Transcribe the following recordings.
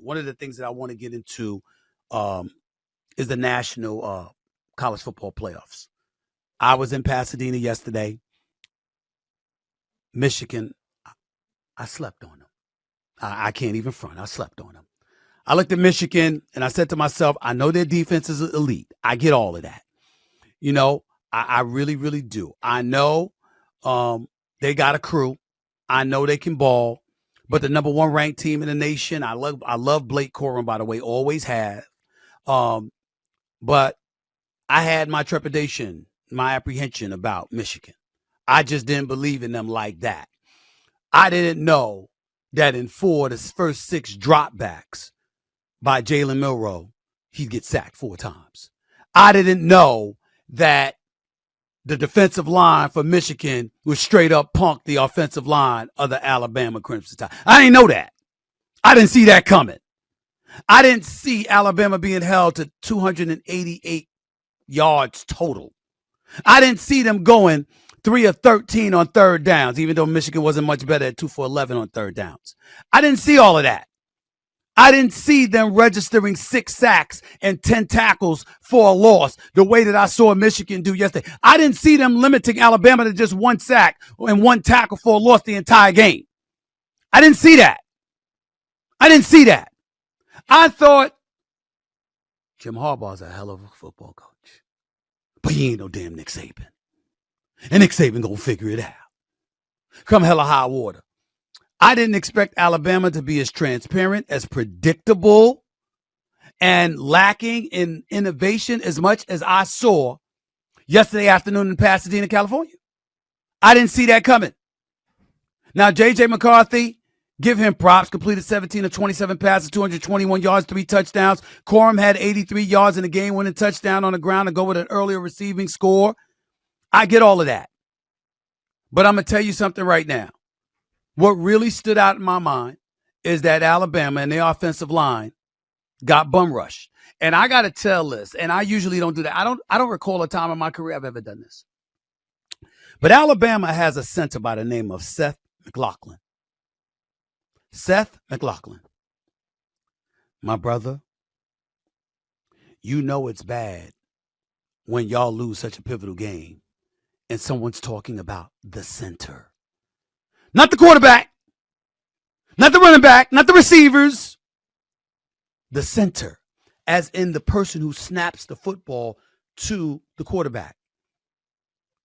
one of the things that I want to get into is the national college football playoffs. I was in Pasadena yesterday. Michigan, I slept on them. I can't even front. I slept on them. I looked at Michigan and I said to myself, I know their defense is elite. I get all of that. You know, I really, really do. I know they got a crew. I know they can ball. But the number one ranked team in the nation, I love Blake Corum, by the way, always have. But I had my trepidation, my apprehension about Michigan. I just didn't believe in them like that. I didn't know that in the first 6 dropbacks by Jalen Milroe, he'd get sacked 4 times. I didn't know that the defensive line for Michigan would straight up punk the offensive line of the Alabama Crimson Tide. I didn't know that. I didn't see that coming. I didn't see Alabama being held to 288 yards total. I didn't see them going 3 of 13 on third downs, even though Michigan wasn't much better at 2 for 11 on third downs. I didn't see all of that. I didn't see them registering 6 sacks and 10 tackles for a loss the way that I saw Michigan do yesterday. I didn't see them limiting Alabama to just 1 sack and 1 tackle for a loss the entire game. I didn't see that. I thought Jim Harbaugh's a hell of a football coach, but he ain't no damn Nick Saban. And Nick Saban gonna figure it out. Come hell or high water. I didn't expect Alabama to be as transparent, as predictable, and lacking in innovation as much as I saw yesterday afternoon in Pasadena, California. I didn't see that coming. Now, J.J. McCarthy, give him props. Completed 17 of 27 passes, 221 yards, 3 touchdowns. Corum had 83 yards in the game-winning touchdown on the ground to go with an earlier receiving score. I get all of that. But I'm going to tell you something right now. What really stood out in my mind is that Alabama and their offensive line got bum rushed. And I got to tell this, and I usually don't do that. I don't recall a time in my career I've ever done this. But Alabama has a center by the name of Seth McLaughlin. Seth McLaughlin. My brother, you know it's bad when y'all lose such a pivotal game and someone's talking about the center. Not the quarterback, not the running back, not the receivers. The center, as in the person who snaps the football to the quarterback.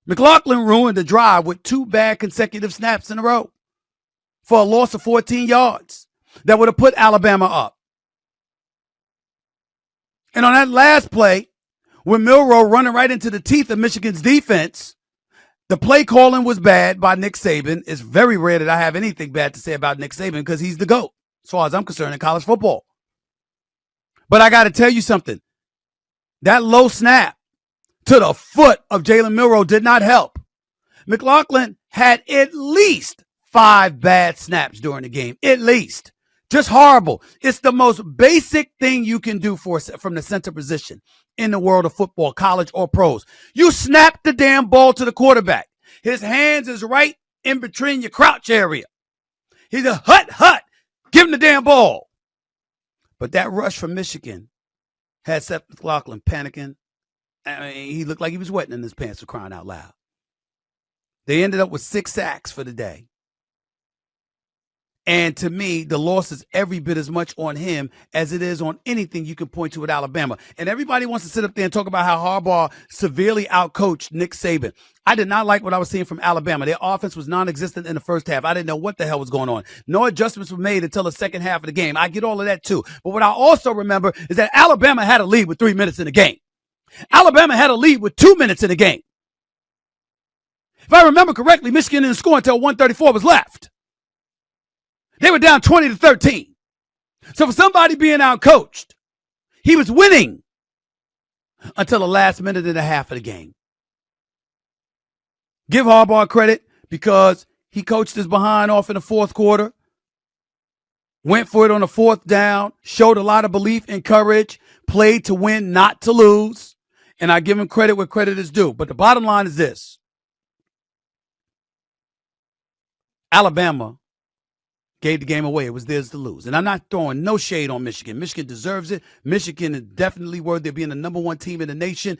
McLaughlin ruined the drive with 2 bad consecutive snaps in a row for a loss of 14 yards that would have put Alabama up. And on that last play, when Milroe running right into the teeth of Michigan's defense, the play calling was bad by Nick Saban. It's very rare that I have anything bad to say about Nick Saban because he's the GOAT, as far as I'm concerned, in college football. But I got to tell you something. That low snap to the foot of Jalen Milroe did not help. McLaughlin had at least 5 bad snaps during the game. At least. Just horrible. It's the most basic thing you can do from the center position in the world of football, college or pros. You snap the damn ball to the quarterback. His hands is right in between your crouch area. He's a hut. Give him the damn ball. But that rush from Michigan had Seth McLaughlin panicking. I mean, he looked like he was wetting in his pants for crying out loud. They ended up with 6 sacks for the day. And to me, the loss is every bit as much on him as it is on anything you can point to at Alabama. And everybody wants to sit up there and talk about how Harbaugh severely outcoached Nick Saban. I did not like what I was seeing from Alabama. Their offense was non-existent in the first half. I didn't know what the hell was going on. No adjustments were made until the second half of the game. I get all of that too. But what I also remember is that Alabama had a lead with 3 minutes in the game. Alabama had a lead with 2 minutes in the game. If I remember correctly, Michigan didn't score until 1:34 was left. They were down 20-13. So for somebody being outcoached, he was winning until the last minute and a half of the game. Give Harbaugh credit because he coached his behind off in the fourth quarter, went for it on the 4th down, showed a lot of belief and courage, played to win, not to lose. And I give him credit where credit is due. But the bottom line is this. Alabama gave the game away. It was theirs to lose. And I'm not throwing no shade on Michigan. Michigan deserves it. Michigan is definitely worthy of being the number one team in the nation.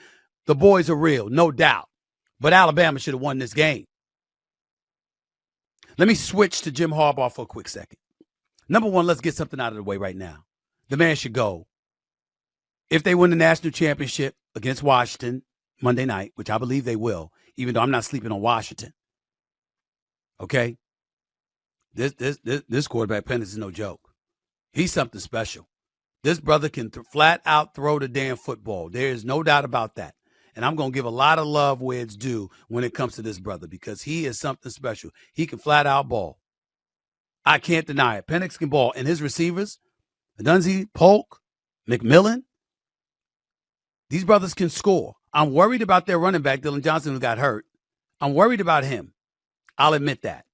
The boys are real, no doubt. But Alabama should have won this game. Let me switch to Jim Harbaugh for a quick second. Number one, let's get something out of the way right now. The man should go. If they win the national championship against Washington Monday night, which I believe they will, even though I'm not sleeping on Washington. Okay? This quarterback, Penix, is no joke. He's something special. This brother can flat out throw the damn football. There is no doubt about that. And I'm going to give a lot of love where it's due when it comes to this brother because he is something special. He can flat out ball. I can't deny it. Penix can ball. And his receivers, Dunzy, Polk, McMillan, these brothers can score. I'm worried about their running back, Dylan Johnson, who got hurt. I'm worried about him. I'll admit that.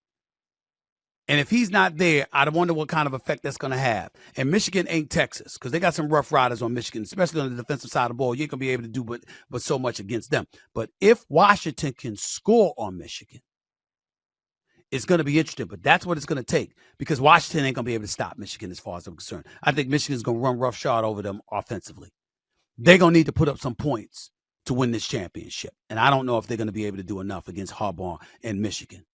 And if he's not there, I wonder what kind of effect that's going to have. And Michigan ain't Texas because they got some rough riders on Michigan, especially on the defensive side of the ball. You ain't going to be able to do but so much against them. But if Washington can score on Michigan, it's going to be interesting. But that's what it's going to take because Washington ain't going to be able to stop Michigan as far as I'm concerned. I think Michigan's going to run roughshod over them offensively. They're going to need to put up some points to win this championship. And I don't know if they're going to be able to do enough against Harbaugh and Michigan.